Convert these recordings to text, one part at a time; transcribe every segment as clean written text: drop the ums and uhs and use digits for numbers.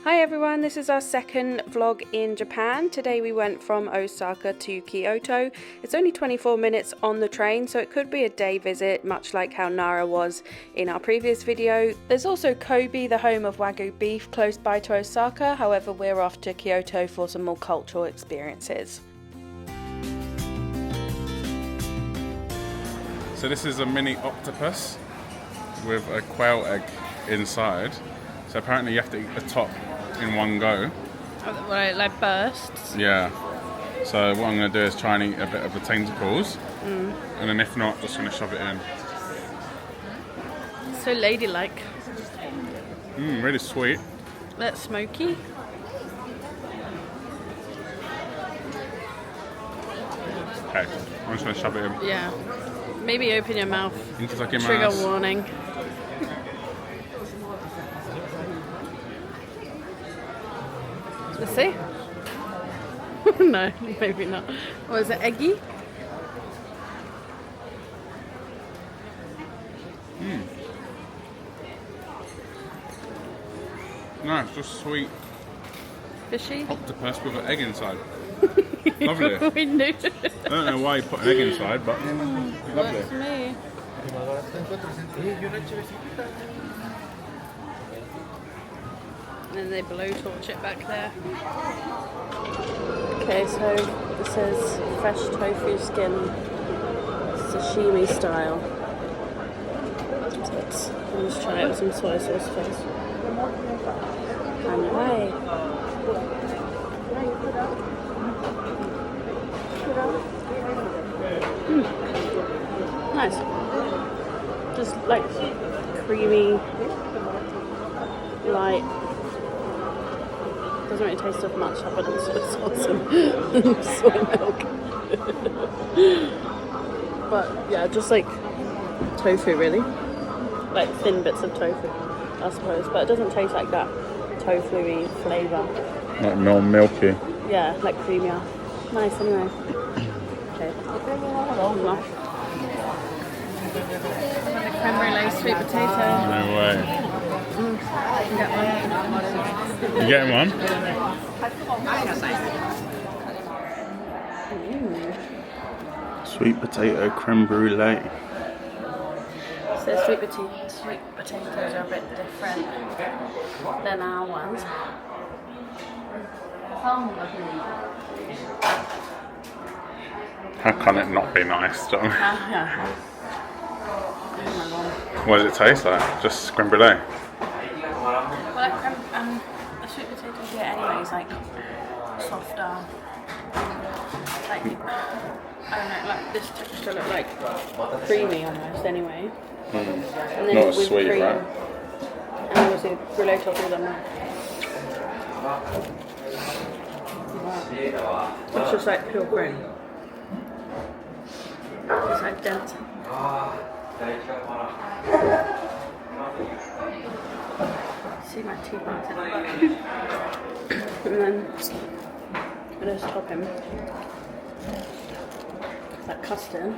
Hi everyone, this is our second vlog in Japan. Today we went from Osaka to Kyoto. It's only 24 minutes on the train, so it could be a day visit, much like how Nara was in our previous video. There's also Kobe, the home of Wagyu beef, close by to Osaka. However, we're off to Kyoto for some more cultural experiences. So this is a mini octopus with a quail egg inside. So apparently you have to eat the top in one go. Right, like bursts? Yeah. So what I'm going to do is try and eat a bit of the tentacles. And then if not, just going to shove it in. So ladylike. Really sweet. That's smoky. Okay, I'm just going to shove it in. Yeah. Maybe open your mouth. Into like your Trigger mouth. warning. Let's see. No, maybe not. What is it, eggy? No, it's just sweet Fishy? octopus with an egg inside. Lovely. We knew. I don't know why you put an egg inside, but lovely. That's me. And then they blowtorch it back there. Okay, so it says fresh tofu skin, sashimi style. So let's try it with some soy sauce first. And away. Nice. Just like creamy, light. Doesn't really taste of much other than soy sauce and soy milk. But yeah, just like tofu really. Like thin bits of tofu, I suppose. But it doesn't taste like that tofu-y flavour. Like more milky. Yeah, like creamier. Nice anyway. Okay. Creme brulee, sweet potato. No way. You getting one? Sweet potato creme brulee. So sweet potatoes are a bit different than our ones. How can it not be nice, John? Yeah. What does it taste like? Just creme brulee? Well, like the sweet potatoes here anyway is like softer. Like, I don't know, like this texture look like creamy almost anyway. And then Not with sweet, cream, right? and obviously brulee topped with them. It's just like pure cream. It's like dense. See my teeth on it. And then I just top him. It's like custard.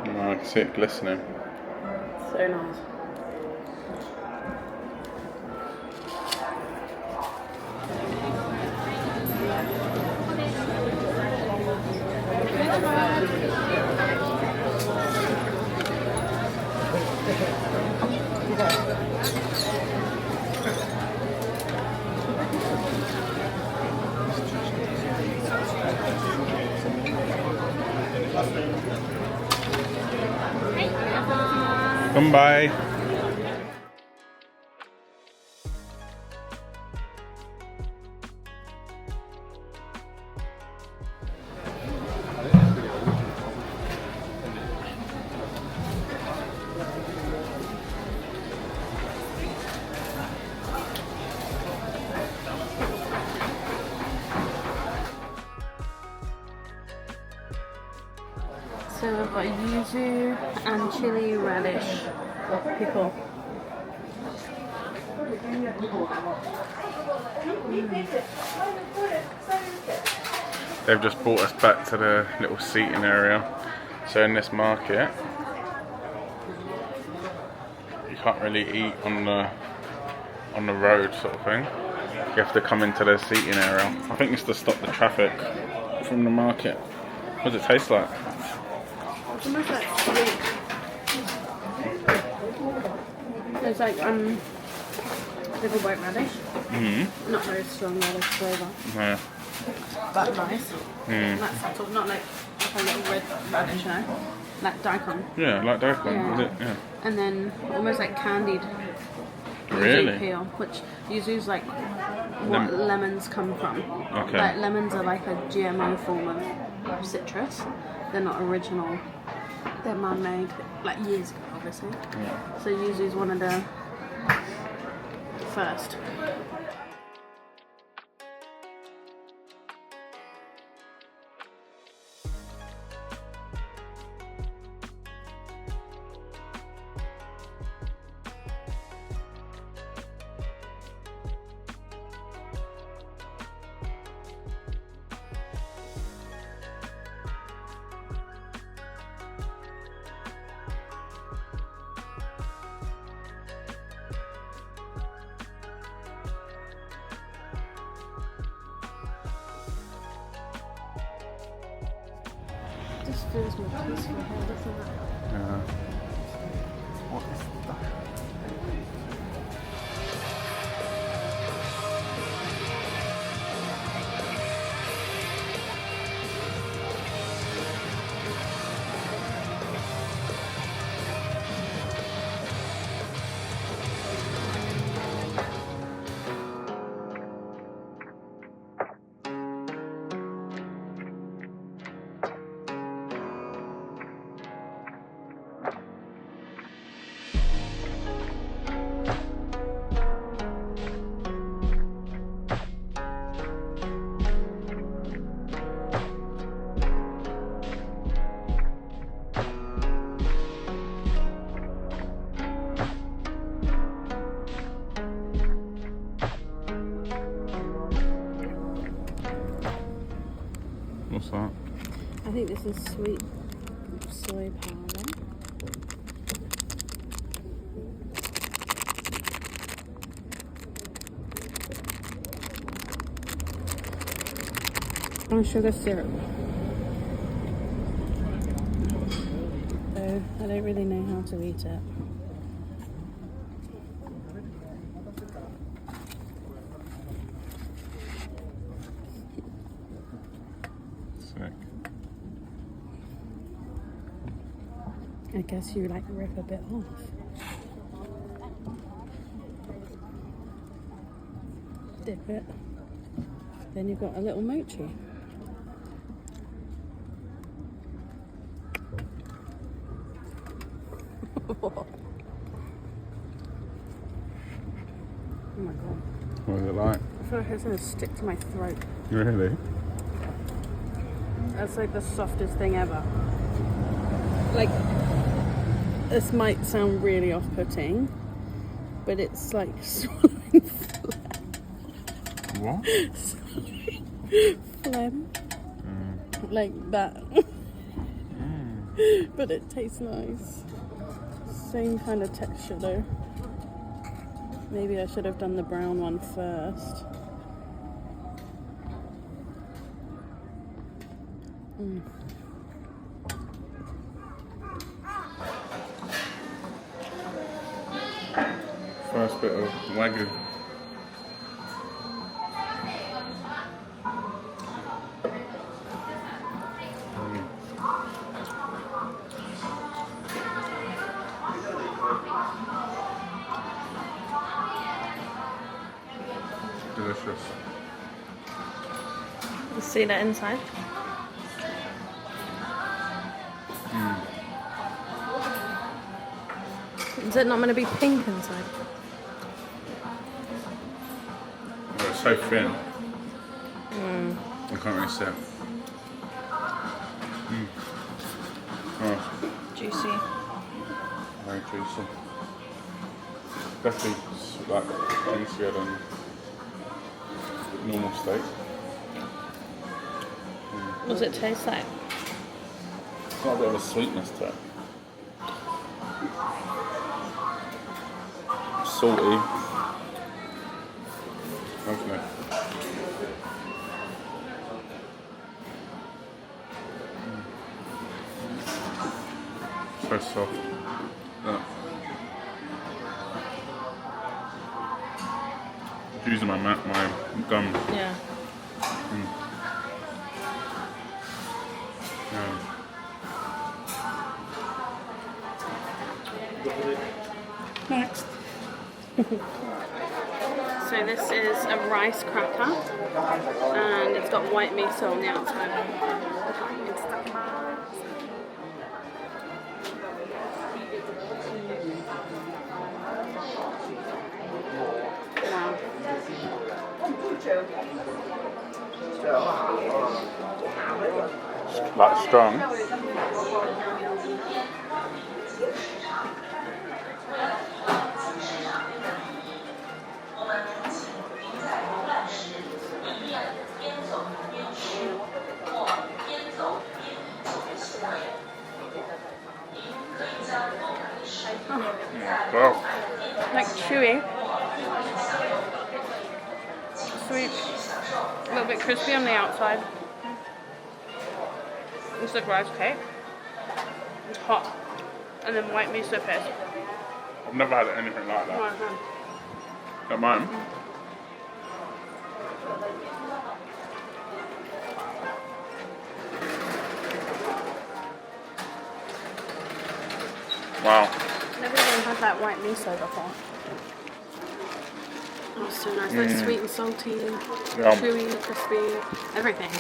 Oh, I can see it glistening. So nice. Goodbye. So we've got yuzu and chili radish pickle. They've just brought us back to the little seating area. So in this market, can't really eat on the road sort of thing. You have to come into the seating area. I think it's to stop the traffic from the market. What does it taste like? It's almost like sweet. It's like little white radish. Not very strong radish flavour. Yeah. But nice. That's subtle, not like a little red radish, you know? Like daikon. Yeah, like daikon, Yeah. is it? Yeah. And then almost like candied Really? yuzu peel, which yuzu's like what lemons come from. Okay. Like lemons are like a GMO form of citrus. They're not original. They're man-made, like years ago, obviously. Yeah. So yuzu's one of the first. This feels more peaceful here, doesn't it? Yeah. What is that? What's that? I think this is sweet soy powder. And sugar syrup. So I don't really know how to eat it. Sick. I guess you like rip a bit off. Dip it. Then you've got a little mochi. Oh my god. What is it like? I feel like it's gonna stick to my throat. Really? That's like the softest thing ever. Like, this might sound really off-putting, but it's like swallowing phlegm. What? Phlegm. Like that. But it tastes nice. Same kind of texture though. Maybe I should have done the brown one first. First bit of wagyu. Delicious. You see that inside? Is it not going to be pink inside? Oh, it's so thin. I can't really see it. Oh, Juicy. very juicy. Definitely like juicier than normal steak. What does it taste like? It's got a bit of a sweetness to it. salty. Lovely. So soft. Yeah. Using my gum. Yeah. Yeah. Next. So this is a rice cracker, and it's got white miso on the outside. Wow. That's strong. Wow. Like chewy, sweet, a little bit crispy on the outside. It's like rice cake. It's hot, and then white miso paste. I've never had anything like that. Oh, At mine. Wow. never even had that white miso before. Oh, so nice. Like sweet and salty, chewy, crispy, everything.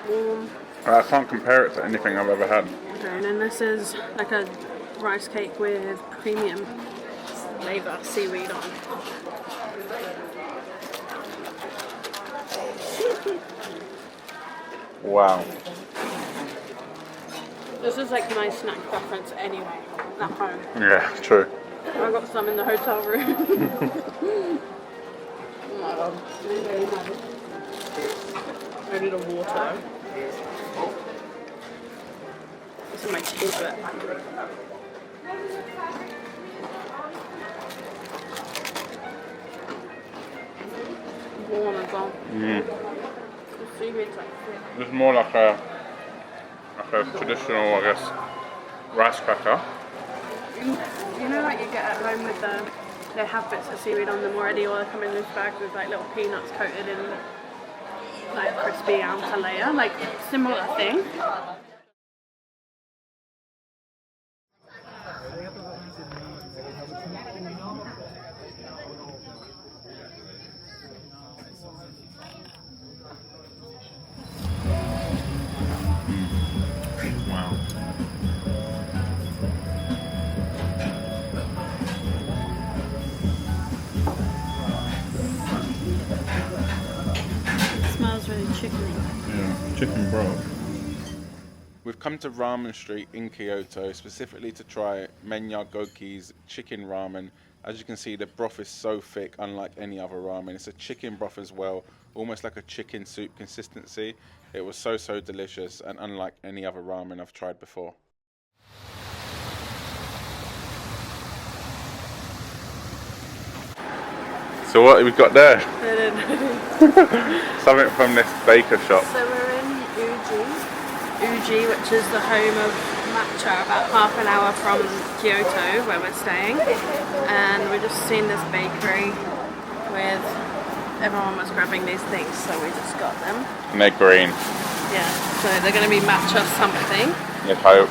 Warm. I can't compare it to anything I've ever had. Okay, and then this is like a rice cake with premium flavour seaweed on. Wow. This is like my snack preference anyway, at home. Yeah, true. I got some in the hotel room. Oh my god. I need a water. This is my tidbit. Warm as well. The seaweed's like thick. It's more like a traditional, I guess, rice cracker. You know, like you get at home with they have bits of seaweed on them already, or they come in this bag with like little peanuts coated in like crispy outer layer, like similar thing. Wow. It smells really chickeny. Yeah, chicken broth. We've come to Ramen Street in Kyoto specifically to try Menya Goki's chicken ramen. As you can see, the broth is so thick, unlike any other ramen. It's a chicken broth as well, almost like a chicken soup consistency. It was so delicious and unlike any other ramen I've tried before. So what have we got there? Something from this baker shop. So we're in Uji, which is the home of Matcha, about half an hour from Kyoto, where we're staying. And we've just seen this bakery with everyone was grabbing these things, so we just got them. And they're green. Yeah, so they're going to be matcha something. Let's hope.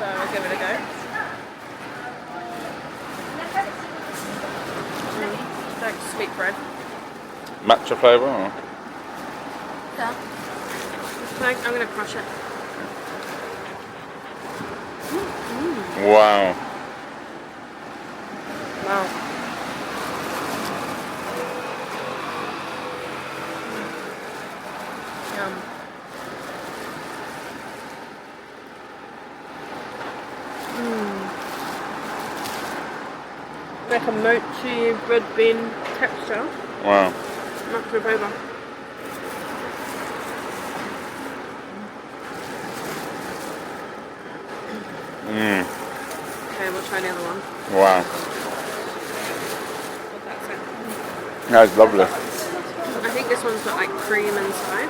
So we'll give it a go. It's like sweet bread. Matcha flavour? Or? Yeah. I'm going to crush it. Wow. Wow. Yum. Like a mochi red bean texture. Wow. Matcha boba. Okay, we'll try the other one. Wow. That's lovely. I think this one's got like cream inside.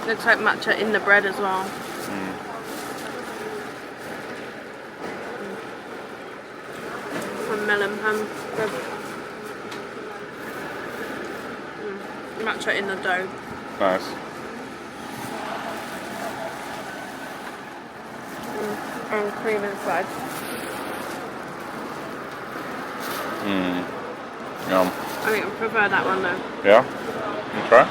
Looks like matcha in the bread as well. Some melon pan bread. Matcha in the dough. Nice. And cream inside. Yum. I think I prefer that one though. Yeah? Okay.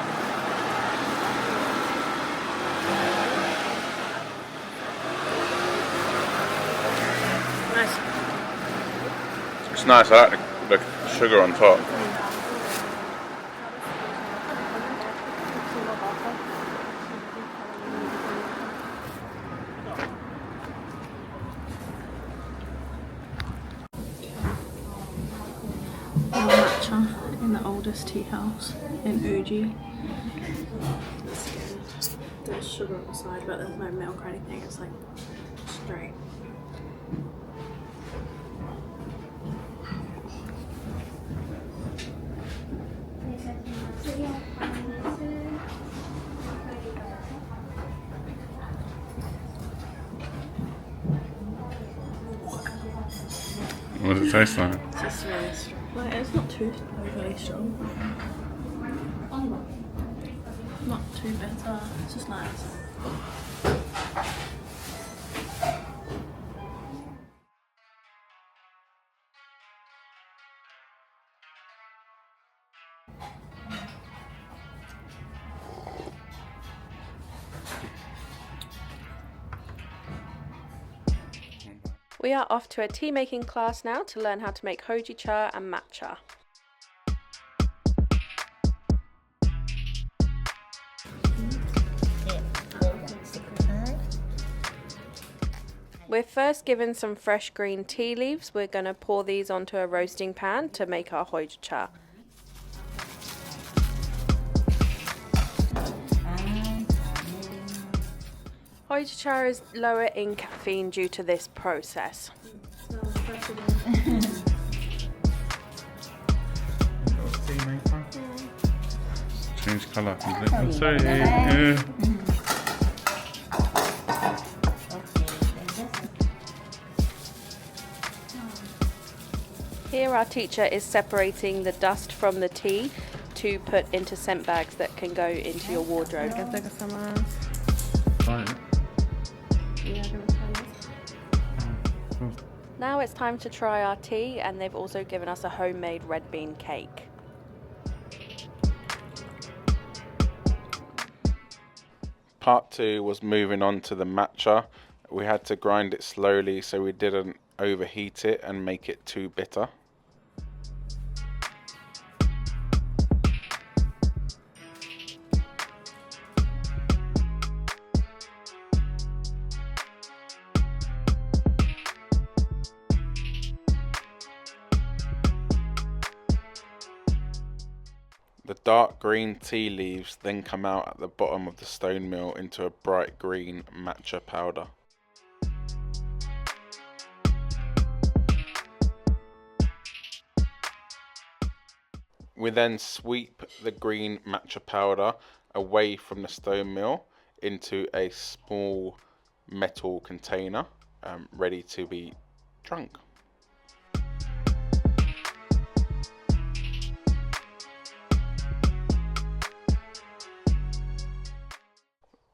Nice. It's nice. I like the sugar on top. Matcha in the oldest tea house in Uji. There's sugar on the side, but there's no milk or anything. It's like straight. What does it taste like? It's just really strong. Like, it's not too overly strong. Not too bitter. It's just nice. We are off to a tea making class now to learn how to make hojicha and matcha. We're first given some fresh green tea leaves. We're going to pour these onto a roasting pan to make our hojicha. Hojicha is lower in caffeine due to this process. Change colour completely. Here our teacher is separating the dust from the tea to put into scent bags that can go into your wardrobe. Now it's time to try our tea, and they've also given us a homemade red bean cake. Part 2 was moving on to the matcha. We had to grind it slowly so we didn't overheat it and make it too bitter. The dark green tea leaves then come out at the bottom of the stone mill into a bright green matcha powder. We then sweep the green matcha powder away from the stone mill into a small metal container ready to be drunk.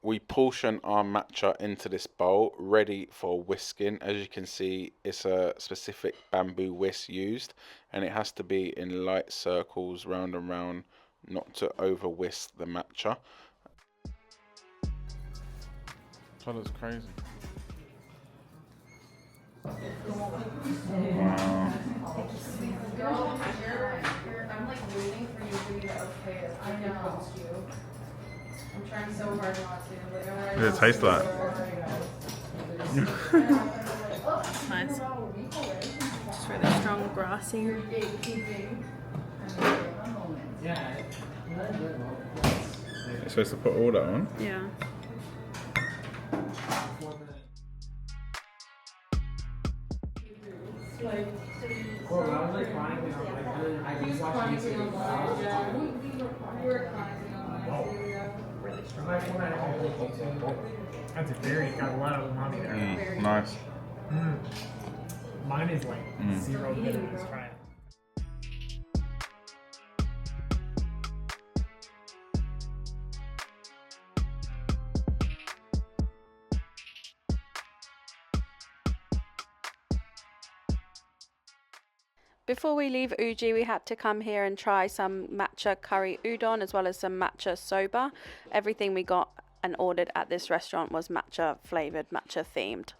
We portion our matcha into this bowl, ready for whisking. As you can see, it's a specific bamboo whisk used, and it has to be in light circles round and round, not to over whisk the matcha. Colour's crazy. Wow. I'm like waiting for you to be okay. I know. I'm trying so hard not to. But What does it taste like? It's nice. It's really strong, grassy. You're supposed to put all that on? Yeah. like Bro, when I was like chronically on like I was watching chronically YouTube. online. Yeah, we were chronically online. Yeah. Really strong. My phone I have like YouTube. That's a very got a lot of umami there. Nice. Mine is like 0 bitterness. Try it. Before we leave Uji, we had to come here and try some matcha curry udon as well as some matcha soba. Everything we got and ordered at this restaurant was matcha flavored, matcha themed.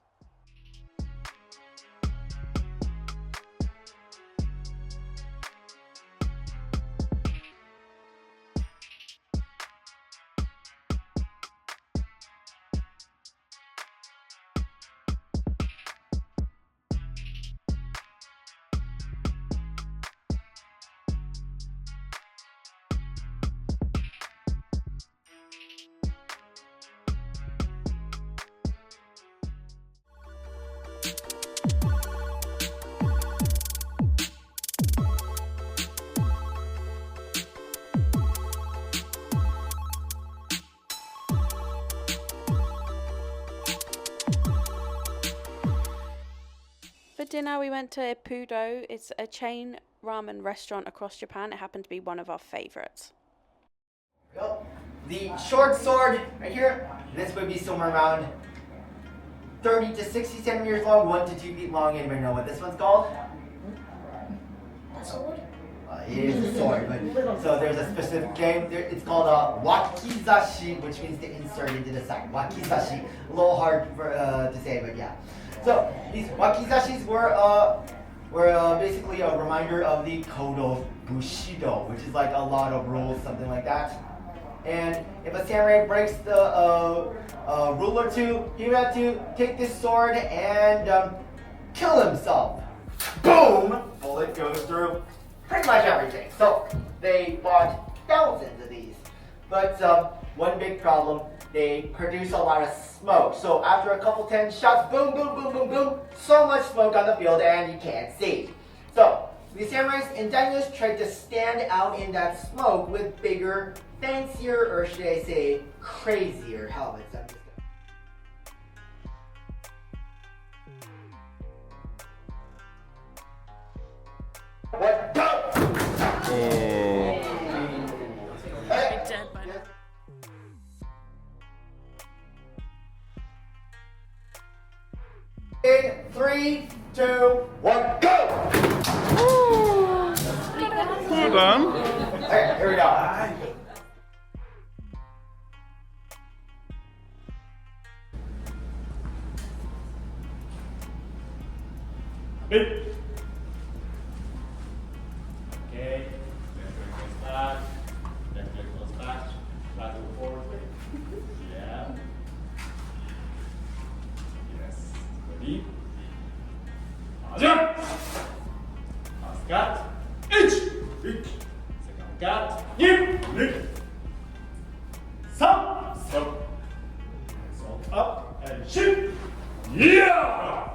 For dinner, we went to Ippudo. It's a chain ramen restaurant across Japan. It happened to be one of our favorites. Well, the short sword right here, this would be somewhere around 30 to 60 centimeters long, 1 to 2 feet long. Anybody know what this one's called? A sword? It is a sword, but so there's a specific name. It's called wakizashi, which means to insert into the side. Wakizashi, a little hard for, to say, but yeah. So these wakizashis were basically a reminder of the code of Bushido, which is like a lot of rules, something like that. And if a samurai breaks the rule or two, he would have to take this sword and kill himself. Boom! Bullet goes through pretty much everything. So they bought thousands of these. But one big problem, they produce a lot of smoke. So after a couple 10 shots, boom, boom, boom, boom, boom, so much smoke on the field and you can't see. So the samurais and daimyos tried to stand out in that smoke with bigger, fancier, or should I say, crazier helmets. I'm just What? Go! Dead by now. In 3, 2, 1, go! Well done. Alright, here we go. Okay. Left leg goes back. Left leg goes back. Lateral forward. Yeah. Yes. Ready? Jump! Last cut. Second cut. Stop. Salt up and shoot. Yeah!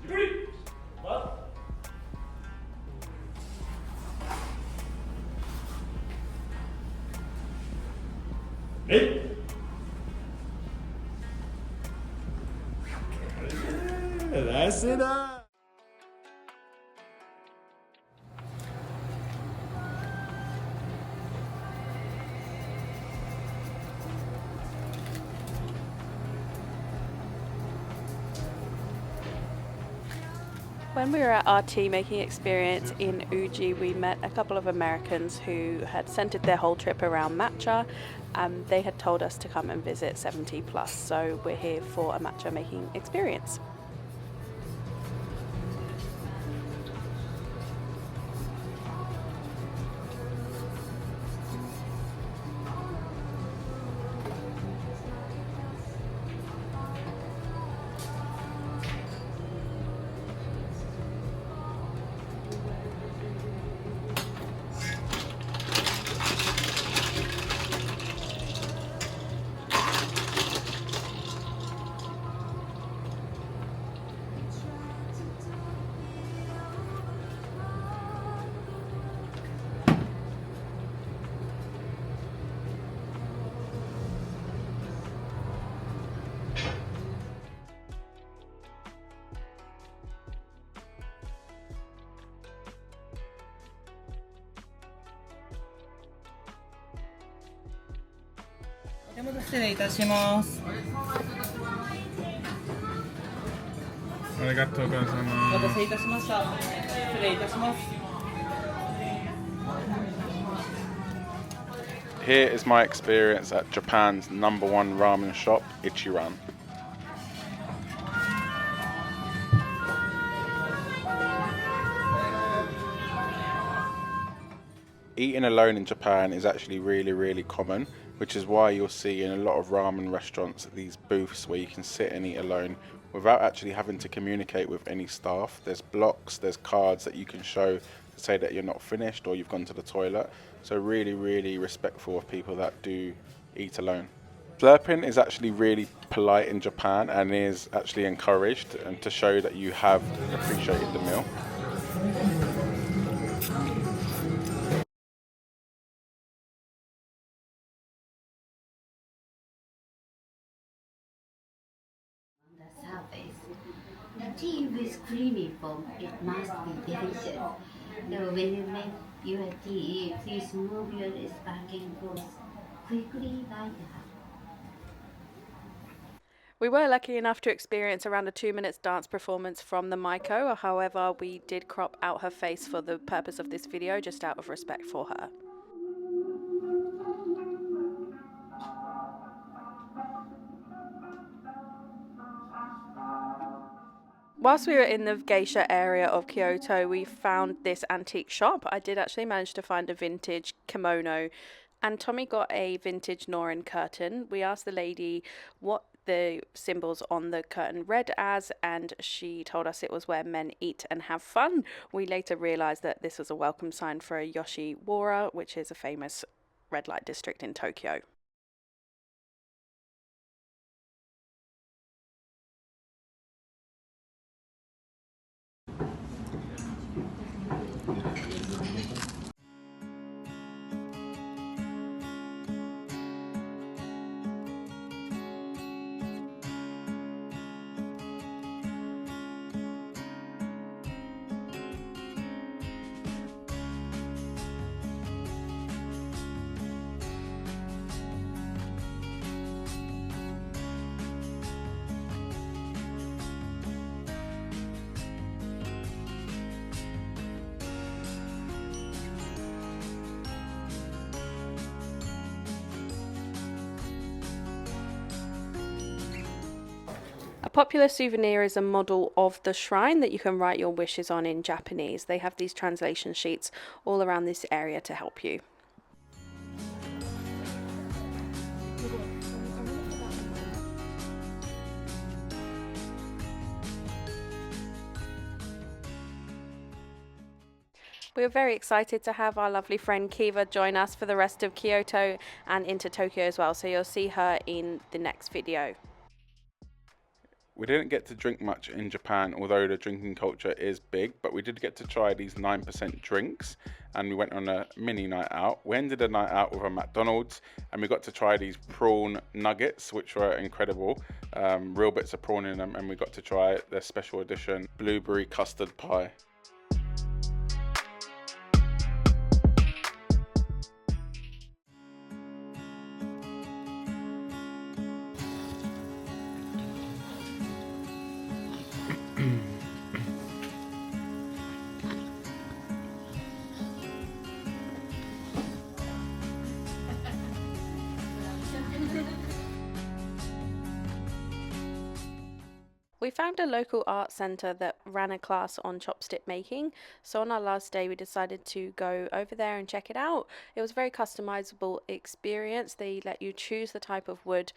Shiburi. Up. Hey. That's it. When we were at our tea making experience in Uji, we met a couple of Americans who had centered their whole trip around matcha. They had told us to come and visit 70 plus, so we're here for a matcha making experience. 手元失礼いたします。ありがとうございお待ます。たせいたしました。失礼いたします。Here is my experience at Japan's #1 ramen shop, Ichiran. Eating alone in Japan is actually really common, which is why you'll see in a lot of ramen restaurants these booths where you can sit and eat alone without actually having to communicate with any staff. There's blocks, there's cards that you can show to say that you're not finished or you've gone to the toilet. So really respectful of people that do eat alone. Slurping is actually really polite in Japan and is actually encouraged, and to show that you have appreciated the meal. The surface. The tea with creamy foam, it must be delicious. So when you make your tea, please move your back and forth quickly like that. We were lucky enough to experience around a 2 minutes dance performance from the Maiko. However, we did crop out her face for the purpose of this video, just out of respect for her. Whilst we were in the geisha area of Kyoto, we found this antique shop. I did actually manage to find a vintage kimono, and Tommy got a vintage Norin curtain. We asked the lady what the symbols on the curtain read as, and she told us it was where men eat and have fun. We later realized that this was a welcome sign for Yoshiwara, which is a famous red light district in Tokyo. A popular souvenir is a model of the shrine that you can write your wishes on in Japanese. They have these translation sheets all around this area to help you. We are very excited to have our lovely friend Kiva join us for the rest of Kyoto and into Tokyo as well, so you'll see her in the next video. We didn't get to drink much in Japan, although the drinking culture is big, but we did get to try these 9% drinks, and we went on a mini night out. We ended the night out with a McDonald's, and we got to try these prawn nuggets, which were incredible. Real bits of prawn in them, and we got to try their special edition blueberry custard pie. We found a local art centre that ran a class on chopstick making, so on our last day we decided to go over there and check it out. It was a very customizable experience. They let you choose the type of wood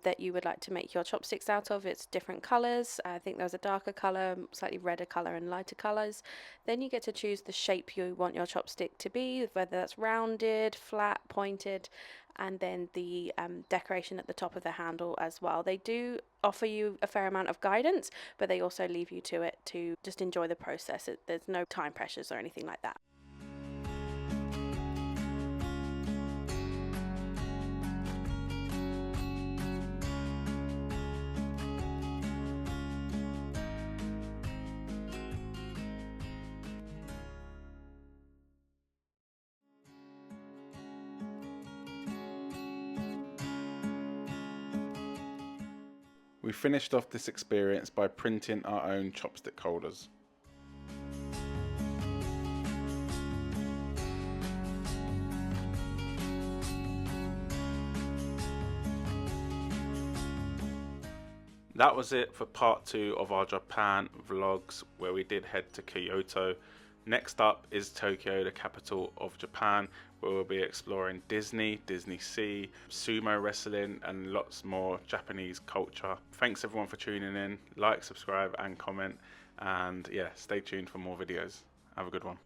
that you would like to make your chopsticks out of. It's different colours. I think there was a darker colour, slightly redder colour and lighter colours. Then you get to choose the shape you want your chopstick to be, whether that's rounded, flat, pointed, and then the decoration at the top of the handle as well. They do offer you a fair amount of guidance, but they also leave you to it to just enjoy the process. There's no time pressures or anything like that. We finished off this experience by printing our own chopstick holders. That was it for part 2 of our Japan vlogs, where we did head to Kyoto. Next up is Tokyo, the capital of Japan, where we'll be exploring Disney, Disney Sea, sumo wrestling and lots more Japanese culture. Thanks everyone for tuning in. Like, subscribe and comment, and yeah, stay tuned for more videos. Have a good one.